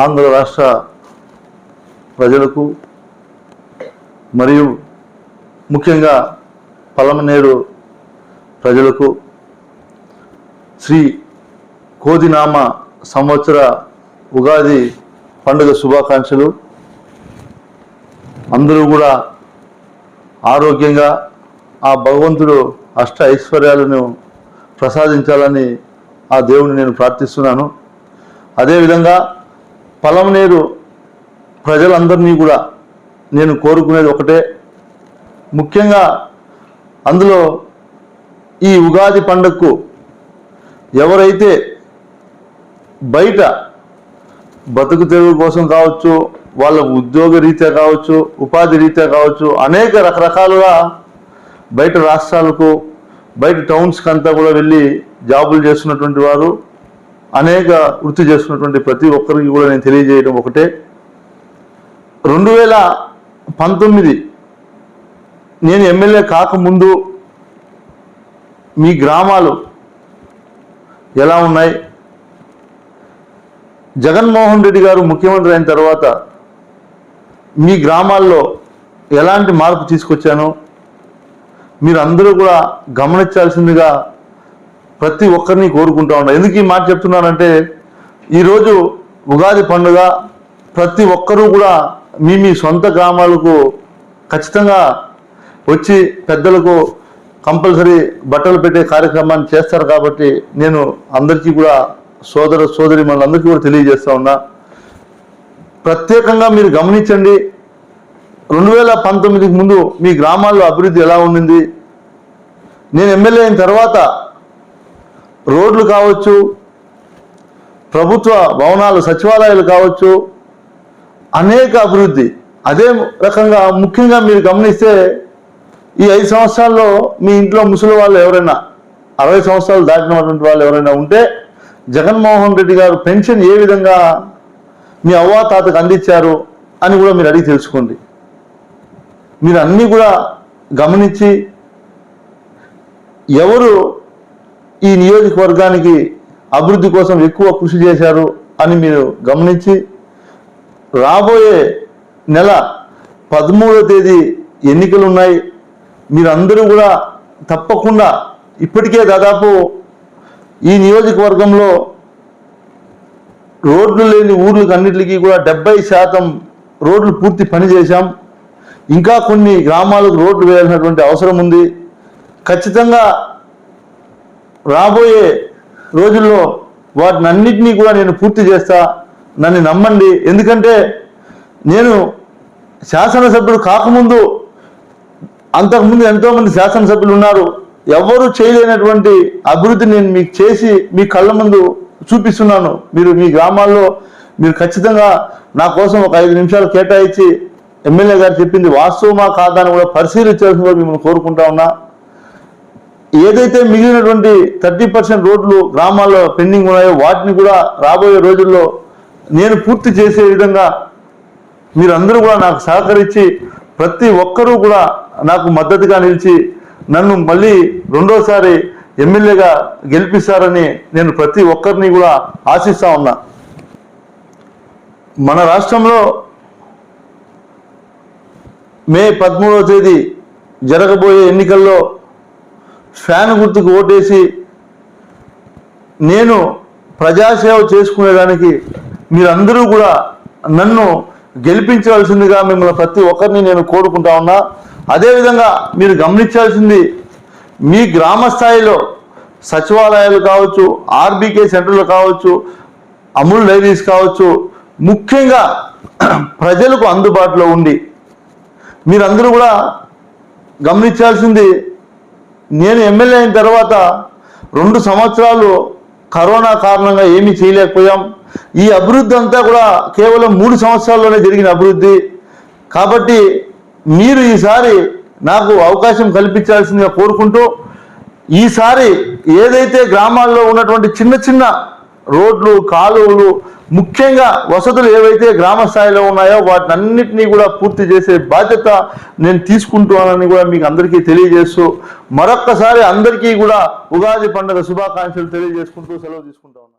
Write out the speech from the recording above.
ఆంధ్ర రాష్ట్ర ప్రజలకు మరియు ముఖ్యంగా పలమనేరు ప్రజలకు శ్రీ కోదినామ సంవత్సర ఉగాది పండుగ శుభాకాంక్షలు. అందరూ కూడా ఆరోగ్యంగా ఆ భగవంతుడు అష్ట ఐశ్వర్యాలను ప్రసాదించాలని ఆ దేవుని నేను ప్రార్థిస్తున్నాను. అదేవిధంగా పలమనేరు ప్రజలందరినీ కూడా నేను కోరుకునేది ఒకటే, ముఖ్యంగా అందులో ఈ ఉగాది పండుగకు ఎవరైతే బయట బతుకు తెరువు కోసం కావచ్చు, వాళ్ళ ఉద్యోగ రీత్యా కావచ్చు, ఉపాధి రీత్యా కావచ్చు, అనేక రకరకాలుగా బయట రాష్ట్రాలకు బయట టౌన్స్కి అంతా కూడా వెళ్ళి జాబులు చేస్తున్నటువంటి వారు, అనేక వృత్తి చేస్తున్నటువంటి ప్రతి ఒక్కరికి కూడా నేను తెలియజేయడం ఒకటే, 2019 నేను ఎమ్మెల్యే కాకముందు మీ గ్రామాలు ఎలా ఉన్నాయి, జగన్మోహన్ రెడ్డి గారు ముఖ్యమంత్రి అయిన తర్వాత మీ గ్రామాల్లో ఎలాంటి మార్పు తీసుకొచ్చానో మీరు అందరూ కూడా గమనించాల్సిందిగా ప్రతి ఒక్కరిని కోరుకుంటా ఉన్నా. ఎందుకు ఈ మాట చెప్తున్నానంటే, ఈరోజు ఉగాది పండుగ ప్రతి ఒక్కరూ కూడా మీ మీ సొంత గ్రామాలకు ఖచ్చితంగా వచ్చి పెద్దలకు కంపల్సరీ బట్టలు పెట్టే కార్యక్రమాన్ని చేస్తారు. కాబట్టి నేను అందరికీ కూడా సోదరి మనందరికీ కూడా తెలియజేస్తా ఉన్నా, ప్రత్యేకంగా మీరు గమనించండి. 2019కి ముందు మీ గ్రామాల్లో అభివృద్ధి ఎలా ఉండింది, నేను ఎమ్మెల్యే అయిన తర్వాత రోడ్లు కావచ్చు, ప్రభుత్వ భవనాలు సచివాలయాలు కావచ్చు, అనేక అభివృద్ధి. అదే రకంగా ముఖ్యంగా మీరు గమనిస్తే ఈ 5 సంవత్సరాల్లో మీ ఇంట్లో ముసలి వాళ్ళు ఎవరైనా 60 సంవత్సరాలు దాటినటువంటి వాళ్ళు ఎవరైనా ఉంటే జగన్మోహన్ రెడ్డి గారు పెన్షన్ ఏ విధంగా మీ అవ్వాతాతకు అందించారు అని కూడా మీరు అడిగి తెలుసుకోండి. మీరు అన్నీ కూడా గమనించి ఎవరు ఈ నియోజకవర్గానికి అభివృద్ధి కోసం ఎక్కువ కృషి చేశారు అని మీరు గమనించి రాబోయే నెల 13వ తేదీ ఎన్నికలు ఉన్నాయి. మీరందరూ కూడా తప్పకుండా ఇప్పటికే దాదాపు ఈ నియోజకవర్గంలో రోడ్లు లేని ఊర్లకు అన్నిటికీ కూడా 70% రోడ్లు పూర్తి పని చేశాం. ఇంకా కొన్ని గ్రామాలకు రోడ్లు వేయాల్సినటువంటి అవసరం ఉంది. ఖచ్చితంగా రాబోయే రోజుల్లో వాటిని అన్నిటినీ కూడా నేను పూర్తి చేస్తా, నన్ను నమ్మండి. ఎందుకంటే నేను శాసనసభ్యుడు కాకముందు అంతకుముందు ఎంతోమంది శాసనసభ్యులు ఉన్నారు, ఎవరు చేయలేనటువంటి అభివృద్ధి నేను మీకు చేసి మీ కళ్ళ ముందు చూపిస్తున్నాను. మీరు మీ గ్రామాల్లో మీరు ఖచ్చితంగా నా కోసం ఒక 5 నిమిషాలు కేటాయించి ఎమ్మెల్యే గారు చెప్పింది వాస్తవమా కాదా అని కూడా పరిశీలించాల్సిన కూడా మిమ్మల్ని కోరుకుంటా ఉన్నా. ఏదైతే మిగిలినటువంటి 30% రోడ్లు గ్రామాల్లో పెండింగ్ ఉన్నాయో వాటిని కూడా రాబోయే రోజుల్లో నేను పూర్తి చేసే విధంగా మీరందరూ కూడా నాకు సహకరించి ప్రతి ఒక్కరూ కూడా నాకు మద్దతుగా నిలిచి నన్ను మళ్ళీ రెండోసారి ఎమ్మెల్యేగా గెలిపిస్తారని నేను ప్రతి ఒక్కరిని కూడా ఆశిస్తా ఉన్నా. మన రాష్ట్రంలో మే 13వ తేదీ జరగబోయే ఎన్నికల్లో ఫ్యాన్ గుర్తుకు ఓటేసి నేను ప్రజాసేవ చేసుకునేదానికి మీరందరూ కూడా నన్ను గెలిపించవలసిందిగా మిమ్మల్ని ప్రతి ఒక్కరిని నేను కోరుకుంటా ఉన్నా. అదేవిధంగా మీరు గమనించాల్సింది, మీ గ్రామ స్థాయిలో సచివాలయాలు కావచ్చు, ఆర్బీకే సెంటర్లు కావచ్చు, అమూల్ డైరీస్ కావచ్చు, ముఖ్యంగా ప్రజలకు అందుబాటులో ఉండి మీరందరూ కూడా గమనించాల్సింది, నేను ఎమ్మెల్యే అయిన తర్వాత 2 సంవత్సరాలు కరోనా కారణంగా ఏమీ చేయలేకపోయాం. ఈ అభివృద్ధి అంతా కూడా కేవలం 3 సంవత్సరాల్లోనే జరిగిన అభివృద్ధి. కాబట్టి మీరు ఈసారి నాకు అవకాశం కల్పించాల్సిందిగా కోరుకుంటూ, ఈసారి ఏదైతే గ్రామాల్లో ఉన్నటువంటి చిన్న చిన్న రోడ్లు, కాలువలు, ముఖ్యంగా వసతులు ఏవైతే గ్రామ స్థాయిలో ఉన్నాయో వాటిని అన్నిటినీ కూడా పూర్తి చేసే బాధ్యత నేను తీసుకుంటానని కూడా మీకు అందరికీ తెలియజేస్తూ మరొక్కసారి అందరికీ కూడా ఉగాది పండుగ శుభాకాంక్షలు తెలియజేసుకుంటూ సెలవు తీసుకుంటాను.